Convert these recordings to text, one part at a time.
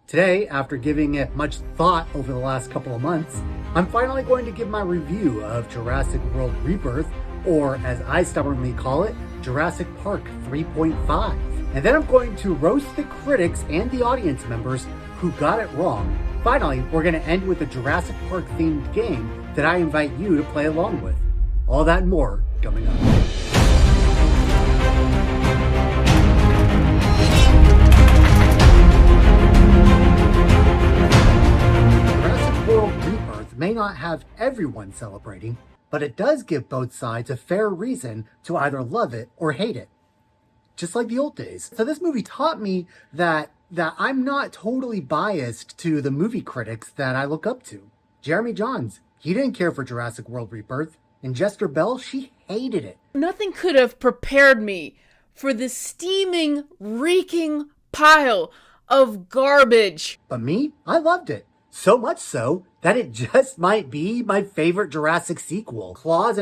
Today, after giving it much thought over the last couple of months, I'm finally going to give my review of Jurassic World Rebirth, or as I stubbornly call it, Jurassic Park 3.5. And then I'm going to roast the critics and the audience members who got it wrong. Finally, we're going to end with a Jurassic Park themed game that I invite you to play along with. All that and more coming up. Rebirth may not have everyone celebrating, but it does give both sides a fair reason to either love it or hate it. Just like the old days. So this movie taught me that I'm not totally biased to the movie critics that I look up to. Jeremy Jahns, he didn't care for Jurassic World Rebirth, and Jester Bell, she hated it. Nothing could have prepared me for the steaming, reeking pile of garbage. But me, I loved it. So much so that it just might be my favorite Jurassic sequel. Flaws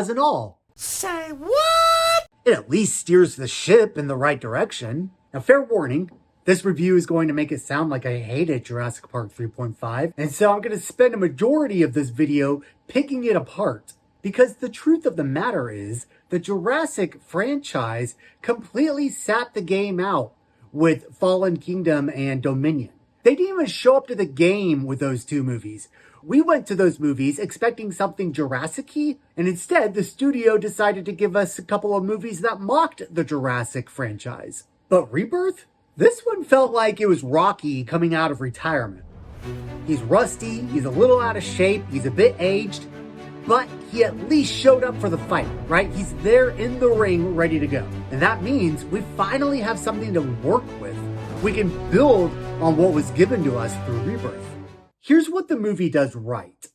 and all. Say what? It at least steers the ship in the right direction. Now, fair warning, this review is going to make it sound like I hated Jurassic Park 3.5, and so I'm going to spend a majority of this video picking it apart. Because the truth of the matter is, the Jurassic franchise completely sat the game out with Fallen Kingdom and Dominion. They didn't even show up to the game with those two movies. We went to those movies expecting something Jurassic-y, and instead the studio decided to give us a couple of movies that mocked the Jurassic franchise. But Rebirth? This one felt like it was Rocky coming out of retirement. He's rusty, he's a little out of shape, he's a bit aged, but he at least showed up for the fight, right? He's there in the ring, ready to go. And that means we finally have something to work with. We can build on what was given to us through Rebirth. Here's what the movie does right.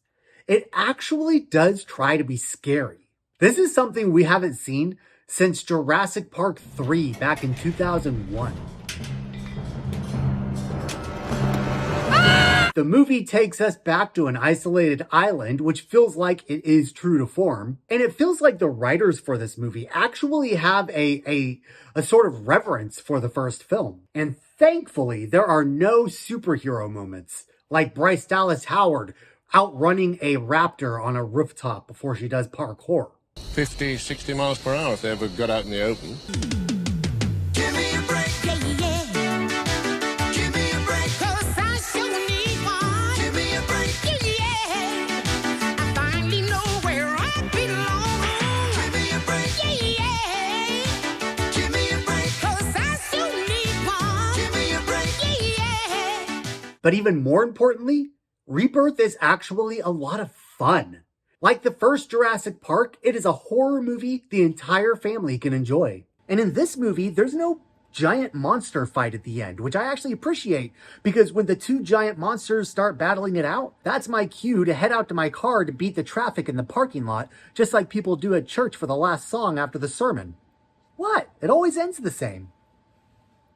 It actually does try to be scary. This is something we haven't seen since Jurassic Park 3 back in 2001. The movie takes us back to an isolated island, which feels like it is true to form. And it feels like the writers for this movie actually have a sort of reverence for the first film. And thankfully, there are no superhero moments, like Bryce Dallas Howard outrunning a raptor on a rooftop before she does parkour. 50, 60 miles per hour if they ever got out in the open. Give me a break. Give me a break. 'Cause I sure need one. Give me a break. Yeah. I finally know where I belong. Give me a break. Yeah. Give me a break. 'Cause I sure need one. Give me a break. Yeah. But even more importantly, Rebirth is actually a lot of fun. Like the first Jurassic Park, it is a horror movie the entire family can enjoy. And in this movie, there's no giant monster fight at the end, which I actually appreciate, because when the two giant monsters start battling it out, that's my cue to head out to my car to beat the traffic in the parking lot, just like people do at church for the last song after the sermon. What? It always ends the same.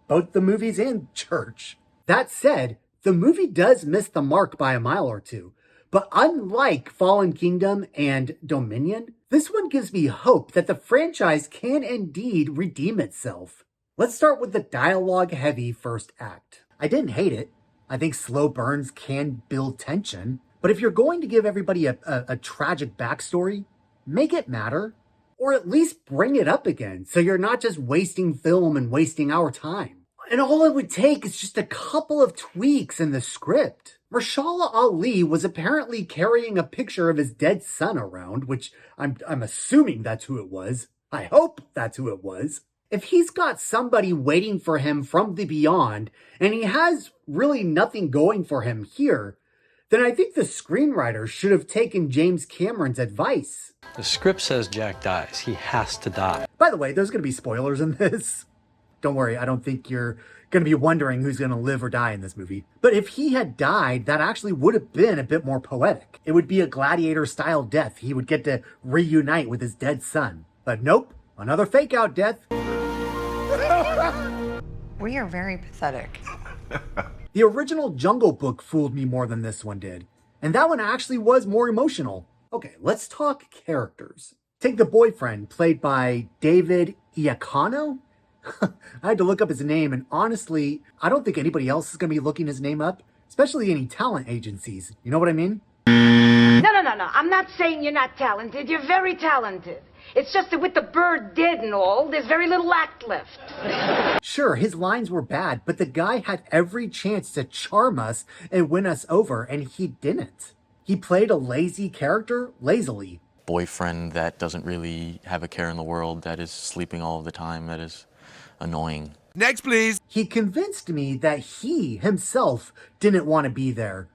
Both the movies and church. That said, the movie does miss the mark by a mile or two. But unlike Fallen Kingdom and Dominion, this one gives me hope that the franchise can indeed redeem itself. Let's start with the dialogue-heavy first act. I didn't hate it. I think slow burns can build tension. But if you're going to give everybody a tragic backstory, make it matter. Or at least bring it up again, so you're not just wasting film and wasting our time. And all it would take is just a couple of tweaks in the script. Mahershala Ali was apparently carrying a picture of his dead son around, which I'm assuming that's who it was. I hope that's who it was. If he's got somebody waiting for him from the beyond, and he has really nothing going for him here, then I think the screenwriter should have taken James Cameron's advice. The script says Jack dies. He has to die. By the way, there's going to be spoilers in this. Don't worry, I don't think you're going to be wondering who's going to live or die in this movie. But if he had died, that actually would have been a bit more poetic. It would be a gladiator-style death. He would get to reunite with his dead son. But nope, another fake-out death. We are very pathetic. The original Jungle Book fooled me more than this one did. And that one actually was more emotional. Okay, let's talk characters. Take the boyfriend, played by David Iacono, I had to look up his name, and honestly, I don't think anybody else is going to be looking his name up, especially any talent agencies. You know what I mean? No. I'm not saying you're not talented. You're very talented. It's just that with the bird dead and all, there's very little act left. Sure, his lines were bad, but the guy had every chance to charm us and win us over, and he didn't. He played a lazy character lazily. Boyfriend that doesn't really have a care in the world, that is sleeping all the time, that is annoying. Next, please. He convinced me that he himself didn't want to be there.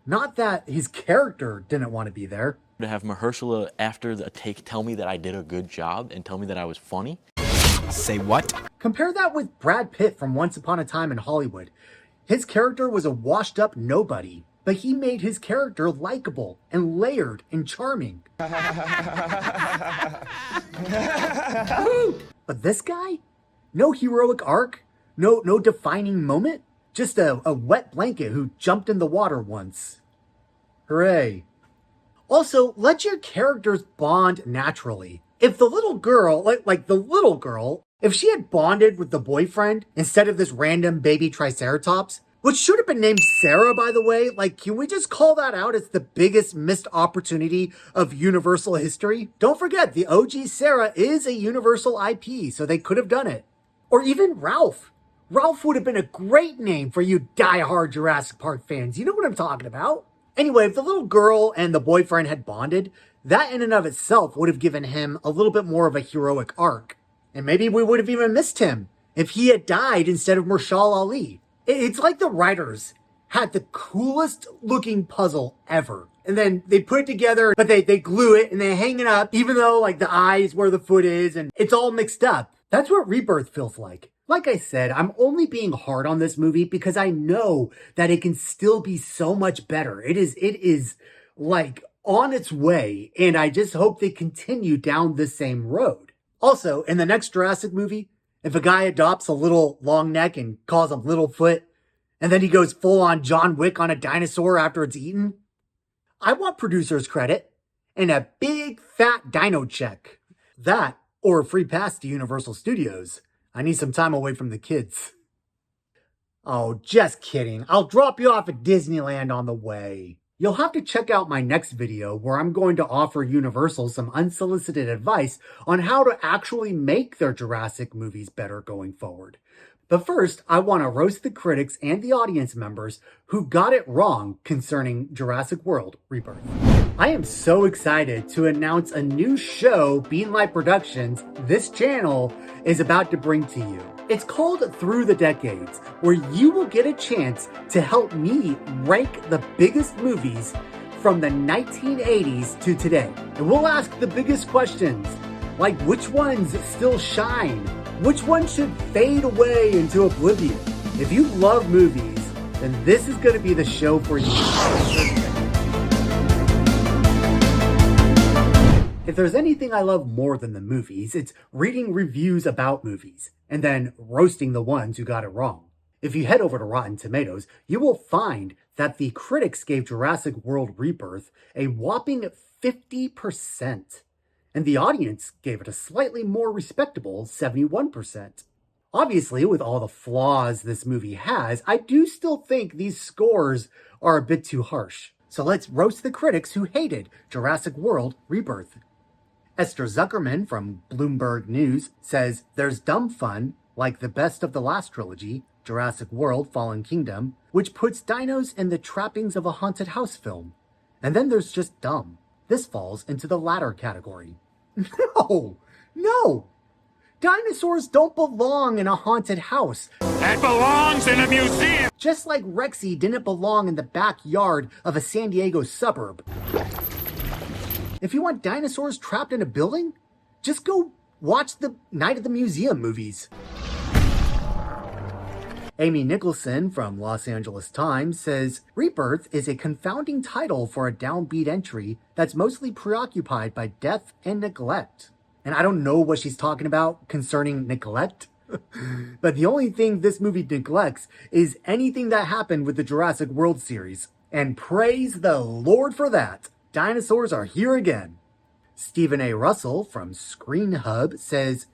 Not that his character didn't want to be there. To have Mahershala after the take tell me that I did a good job and tell me that I was funny. Say what? Compare that with Brad Pitt from Once Upon a Time in Hollywood. His character was a washed up nobody, but he made his character likable and layered and charming. But this guy? No heroic arc? No defining moment? Just a wet blanket who jumped in the water once. Hooray. Also, let your characters bond naturally. If the little girl, like the little girl, if she had bonded with the boyfriend instead of this random baby triceratops, which should have been named Sarah, by the way, like, can we just call that out as the biggest missed opportunity of Universal history? Don't forget, the OG Sarah is a Universal IP, so they could have done it. Or even Ralph. Ralph would have been a great name for you die-hard Jurassic Park fans. You know what I'm talking about? Anyway, if the little girl and the boyfriend had bonded, that in and of itself would have given him a little bit more of a heroic arc. And maybe we would have even missed him if he had died instead of Marshall Ali. It's like the writers had the coolest looking puzzle ever. And then they put it together, but they glue it and they hang it up, even though like the eye is where the foot is and it's all mixed up. That's what Rebirth feels like. Like I said, I'm only being hard on this movie because I know that it can still be so much better. It is like on its way, and I just hope they continue down this same road. Also, in the next Jurassic movie, if a guy adopts a little long neck and calls him Littlefoot, and then he goes full on John Wick on a dinosaur after it's eaten, I want producer's credit and a big fat dino check. That or a free pass to Universal Studios. I need some time away from the kids. Oh, just kidding. I'll drop you off at Disneyland on the way. You'll have to check out my next video where I'm going to offer Universal some unsolicited advice on how to actually make their Jurassic movies better going forward. But first, I want to roast the critics and the audience members who got it wrong concerning Jurassic World Rebirth. I am so excited to announce a new show Beanlight Productions, this channel, is about to bring to you. It's called Through the Decades, where you will get a chance to help me rank the biggest movies from the 1980s to today. And we'll ask the biggest questions, like which ones still shine? Which ones should fade away into oblivion? If you love movies, then this is going to be the show for you. If there's anything I love more than the movies, it's reading reviews about movies and then roasting the ones who got it wrong. If you head over to Rotten Tomatoes, you will find that the critics gave Jurassic World Rebirth a whopping 50%. And the audience gave it a slightly more respectable 71%. Obviously, with all the flaws this movie has, I do still think these scores are a bit too harsh. So let's roast the critics who hated Jurassic World Rebirth. Esther Zuckerman from Bloomberg News says, "There's dumb fun, like the best of the last trilogy, Jurassic World Fallen Kingdom, which puts dinos in the trappings of a haunted house film. And then there's just dumb. This falls into the latter category." No! Dinosaurs don't belong in a haunted house. That belongs in a museum. Just like Rexy didn't belong in the backyard of a San Diego suburb. If you want dinosaurs trapped in a building, just go watch the Night at the Museum movies. Amy Nicholson from Los Angeles Times says, "Rebirth is a confounding title for a downbeat entry that's mostly preoccupied by death and neglect." And I don't know what she's talking about concerning neglect, but the only thing this movie neglects is anything that happened with the Jurassic World series. And praise the Lord for that. Dinosaurs are here again. Stephen A. Russell from Screen Hub says,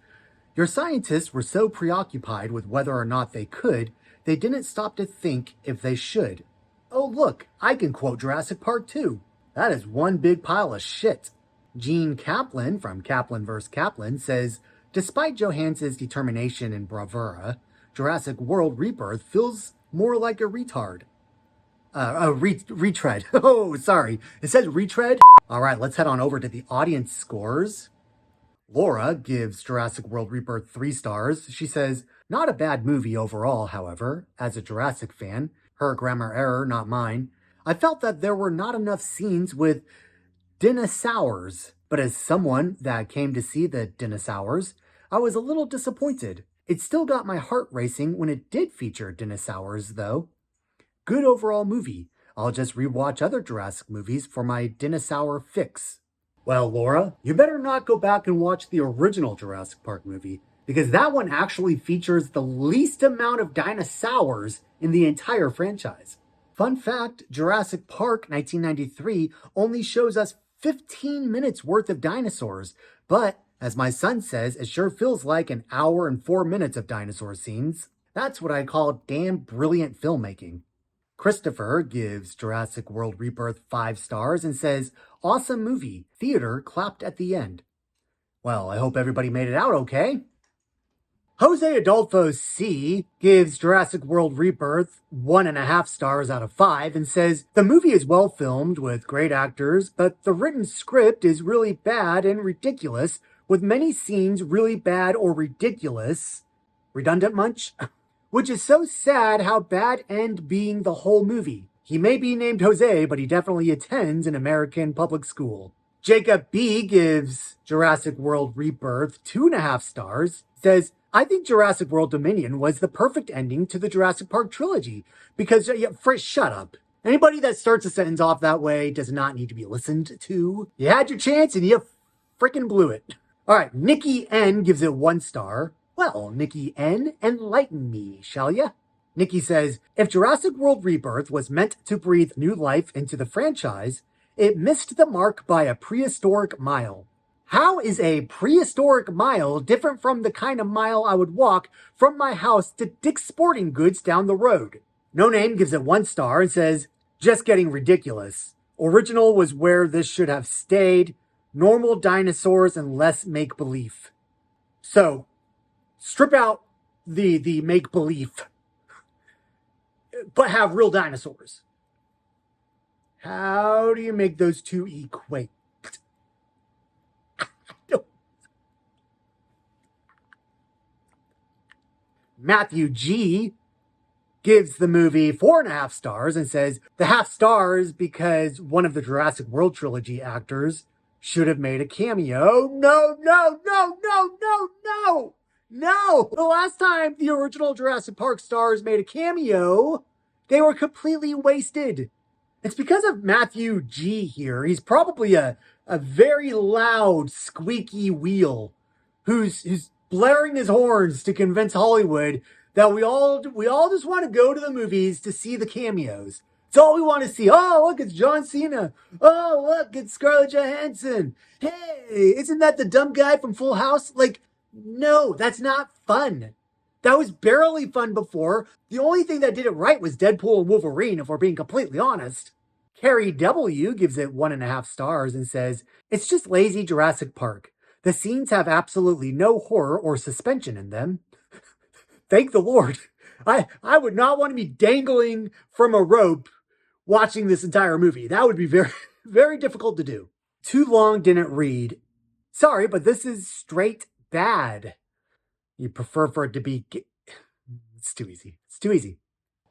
Your scientists were so preoccupied with whether or not they could, they didn't stop to think if they should. Oh look, I can quote Jurassic Park too. That is one big pile of shit. Gene Kaplan from Kaplan vs. Kaplan says, despite Johansson's determination and bravura, Jurassic World Rebirth feels more like a retard. Retread. Oh, sorry. It says retread. All right, let's head on over to the audience scores. Laura gives Jurassic World Rebirth 3 stars. She says, not a bad movie overall, however. As a Jurassic fan, her grammar error, not mine, I felt that there were not enough scenes with dinosaurs. But as someone that came to see the dinosaurs, I was a little disappointed. It still got my heart racing when it did feature dinosaurs, though. Good overall movie. I'll just rewatch other Jurassic movies for my dinosaur fix. Well, Laura, you better not go back and watch the original Jurassic Park movie, because that one actually features the least amount of dinosaurs in the entire franchise. Fun fact, Jurassic Park 1993 only shows us 15 minutes worth of dinosaurs, but as my son says, it sure feels like an hour and 4 minutes of dinosaur scenes. That's what I call damn brilliant filmmaking. Christopher gives Jurassic World Rebirth 5 stars and says, awesome movie. Theater clapped at the end. Well, I hope everybody made it out okay. Jose Adolfo C. gives Jurassic World Rebirth 1.5 stars out of 5 and says, the movie is well filmed with great actors, but the written script is really bad and ridiculous, with many scenes really bad or ridiculous. Redundant much? Which is so sad how bad end being the whole movie. He may be named Jose, but he definitely attends an American public school. Jacob B. gives Jurassic World Rebirth 2.5 stars, says, I think Jurassic World Dominion was the perfect ending to the Jurassic Park trilogy, because, shut up. Anybody that starts a sentence off that way does not need to be listened to. You had your chance and you freaking blew it. All right, Nikki N. gives it 1 star. Well, Nikki N., enlighten me, shall ya? Nikki says, if Jurassic World Rebirth was meant to breathe new life into the franchise, it missed the mark by a prehistoric mile. How is a prehistoric mile different from the kind of mile I would walk from my house to Dick's Sporting Goods down the road? No Name gives it 1 star and says, just getting ridiculous. Original was where this should have stayed. Normal dinosaurs and less make-believe. So, strip out the make-believe, but have real dinosaurs. How do you make those two equate? Matthew G. gives the movie 4.5 stars and says, the half stars because one of the Jurassic World trilogy actors should have made a cameo. No. No! The last time the original Jurassic Park stars made a cameo, they were completely wasted. It's because of Matthew G here. He's probably a very loud, squeaky wheel who's blaring his horns to convince Hollywood that we all just want to go to the movies to see the cameos. It's all we want to see. Oh, look, it's John Cena. Oh, look, it's Scarlett Johansson. Hey, isn't that the dumb guy from Full House? Like, no, that's not fun. That was barely fun before. The only thing that did it right was Deadpool and Wolverine, if we're being completely honest. Carrie W. gives it 1.5 stars and says, it's just lazy Jurassic Park. The scenes have absolutely no horror or suspension in them. Thank the Lord. I would not want to be dangling from a rope watching this entire movie. That would be very, very difficult to do. Too long didn't read. Sorry, but this is straight bad. You prefer for it to be... It's too easy. It's too easy.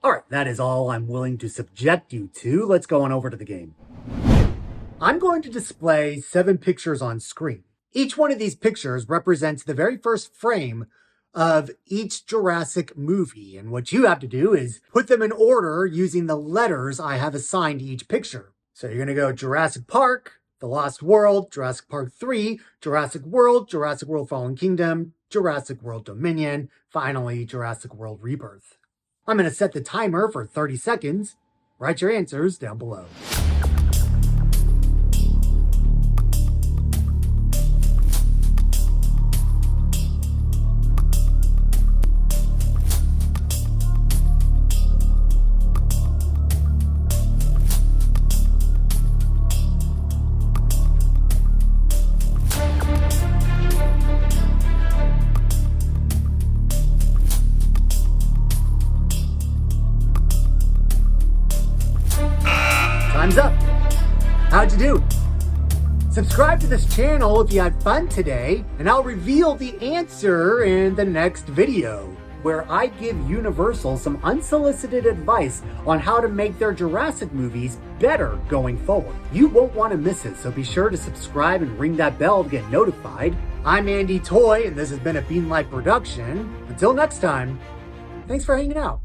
All right, that is all I'm willing to subject you to. Let's go on over to the game. I'm going to display 7 pictures on screen. Each one of these pictures represents the very first frame of each Jurassic movie. And what you have to do is put them in order using the letters I have assigned to each picture. So you're going to go Jurassic Park, The Lost World, Jurassic Park 3, Jurassic World Fallen Kingdom, Jurassic World Dominion, finally Jurassic World Rebirth. I'm going to set the timer for 30 seconds. Write your answers down below. How'd you do? Subscribe to this channel if you had fun today, and I'll reveal the answer in the next video, where I give Universal some unsolicited advice on how to make their Jurassic movies better going forward. You won't want to miss it, so be sure to subscribe and ring that bell to get notified. I'm Andy Toy, and this has been a Beanlight production. Until next time, thanks for hanging out.